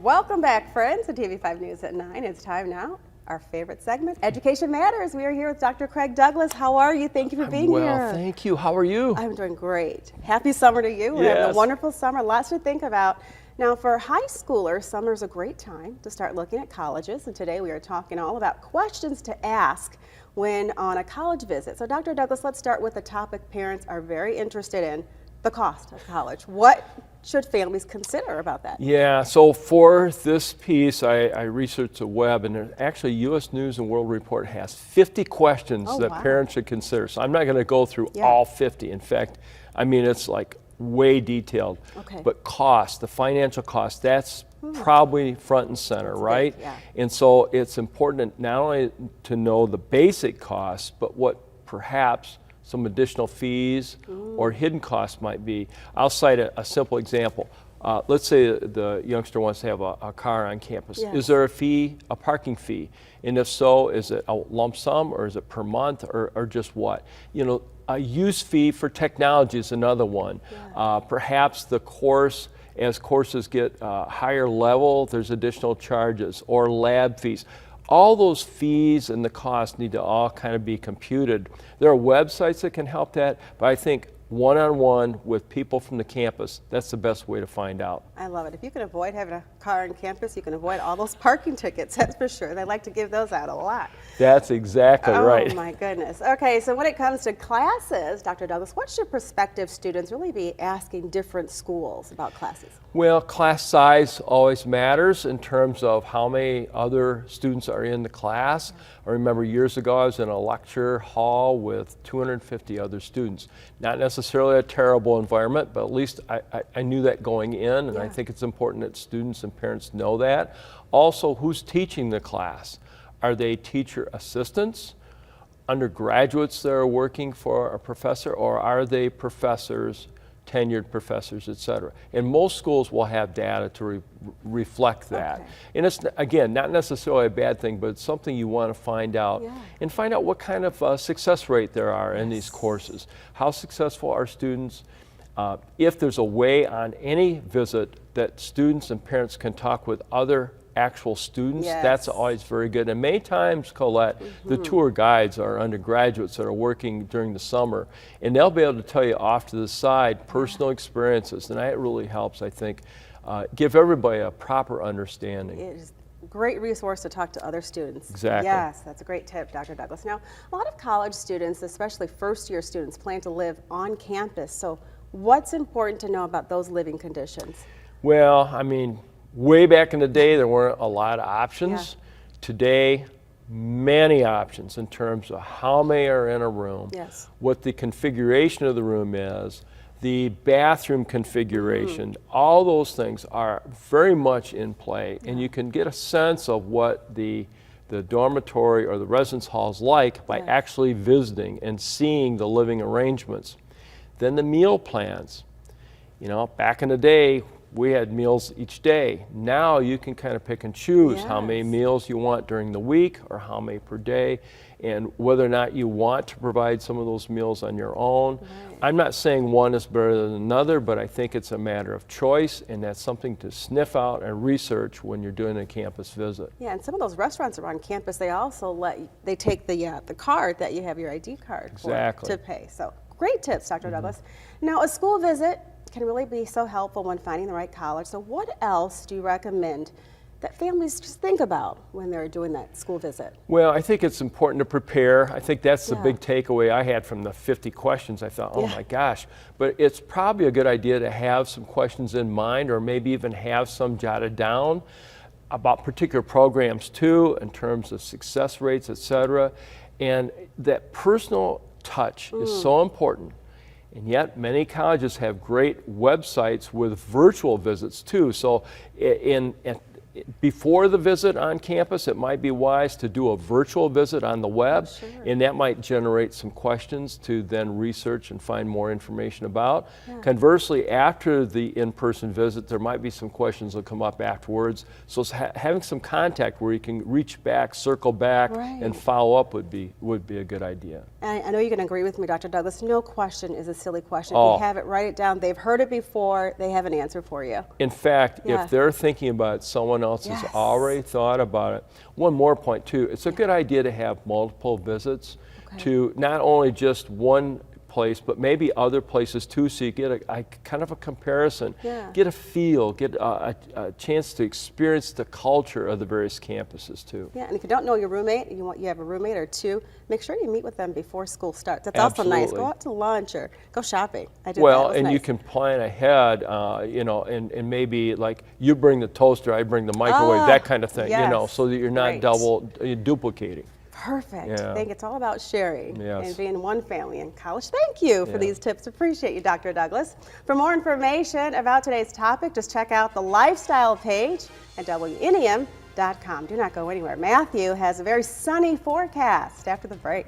Welcome back, friends, to TV5 News at 9. It's time now, our favorite segment, Education Matters. We are here with Dr. Craig Douglas. How are you? Thank you for being here. Well, thank you. How are you? I'm doing great. Happy summer to you. We're having a wonderful summer, lots to think about. Now, for high schoolers, summer's a great time to start looking at colleges, and today we are talking all about questions to ask when on a college visit. So, Dr. Douglas, let's start with the topic parents are very interested in, the cost of college. What should families consider about that? Yeah, so for this piece, I researched the web, and actually U.S. News and World Report has 50 questions that parents should consider. So I'm not going to go through all 50. In fact, I mean, it's like way detailed. Okay. But cost, the financial cost, that's probably front and center, right? Big, yeah. And so it's important not only to know the basic costs, but what perhaps some additional fees or hidden costs might be. I'll cite a simple example. Let's say the youngster wants to have a car on campus. Yes. Is there a fee, a parking fee? And if so, is it a lump sum or is it per month or just what? You know, a use fee for technology is another one. Yeah. Perhaps the course, as courses get higher level, there's additional charges or lab fees. All those fees and the costs need to all kind of be computed. There are websites that can help that, but I think one-on-one with people from the campus, that's the best way to find out. I love it. If you can avoid having a car on campus, you can avoid all those parking tickets, that's for sure. They like to give those out a lot. That's exactly right. Oh my goodness. Okay, so when it comes to classes, Dr. Douglas, what should prospective students really be asking different schools about classes? Well, class size always matters in terms of how many other students are in the class. I remember years ago I was in a lecture hall with 250 other students. Not necessarily a terrible environment, but at least I knew that going in, and I think it's important that students and parents know that. Also, who's teaching the class? Are they teacher assistants, undergraduates that are working for a professor, or are they professors, tenured professors, et cetera? And most schools will have data to reflect that. Okay. And it's, again, not necessarily a bad thing, but it's something you want to find out. And find out what kind of success rate there are in these courses. How successful are students? If there's a way on any visit that students and parents can talk with other actual students, that's always very good. And many times, Colette, the tour guides are undergraduates that are working during the summer, and they'll be able to tell you off to the side personal experiences, and that really helps, I think, give everybody a proper understanding. It is a great resource to talk to other students. Exactly. Yes, that's a great tip, Dr. Douglas. Now, a lot of college students, especially first-year students, plan to live on campus. So what's important to know about those living conditions? Well, I mean, way back in the day, there weren't a lot of options. Today, many options in terms of how many are in a room, what the configuration of the room is, the bathroom configuration. All those things are very much in play, and you can get a sense of what the dormitory or the residence hall is like by actually visiting and seeing the living arrangements. Then the meal plans. You know, back in the day, we had meals each day. Now you can kind of pick and choose how many meals you want during the week or how many per day, and whether or not you want to provide some of those meals on your own. I'm not saying one is better than another, but I think it's a matter of choice, and that's something to sniff out and research when you're doing a campus visit. Yeah, and some of those restaurants around campus, they also they take the card that you have your ID card for to pay. So great tips, Dr. Douglas. Now, a school visit can really be so helpful when finding the right college. So what else do you recommend that families just think about when they're doing that school visit? Well, I think it's important to prepare. I think that's the big takeaway I had from the 50 questions. I thought, oh my gosh, but it's probably a good idea to have some questions in mind, or maybe even have some jotted down about particular programs too, in terms of success rates, et cetera. And that personal touch is so important. And yet many colleges have great websites with virtual visits too. So before the visit on campus, it might be wise to do a virtual visit on the web, and that might generate some questions to then research and find more information about. Conversely, after the in-person visit, there might be some questions that come up afterwards. So having some contact where you can reach back, circle back, and follow up would be a good idea. And I know you're going to agree with me, Dr. Douglas. No question is a silly question. If you have it, write it down. They've heard it before. They have an answer for you. In fact, if they're thinking about it, someone else has already thought about it. One more point too, it's a good idea to have multiple visits to not only just one place, but maybe other places too, so you get a kind of a comparison, get a feel, get a chance to experience the culture of the various campuses too. Yeah, and if you don't know your roommate, you have a roommate or two, make sure you meet with them before school starts. That's also nice. Go out to lunch or go shopping. I did well, that. and nice. You can plan ahead, you know, and maybe like you bring the toaster, I bring the microwave, that kind of thing, you know, so that you're not duplicating. Perfect. I think it's all about sharing and being one family in college. Thank you for these tips. Appreciate you, Dr. Douglas. For more information about today's topic, just check out the lifestyle page at WNEM.com. Do not go anywhere. Matthew has a very sunny forecast after the break.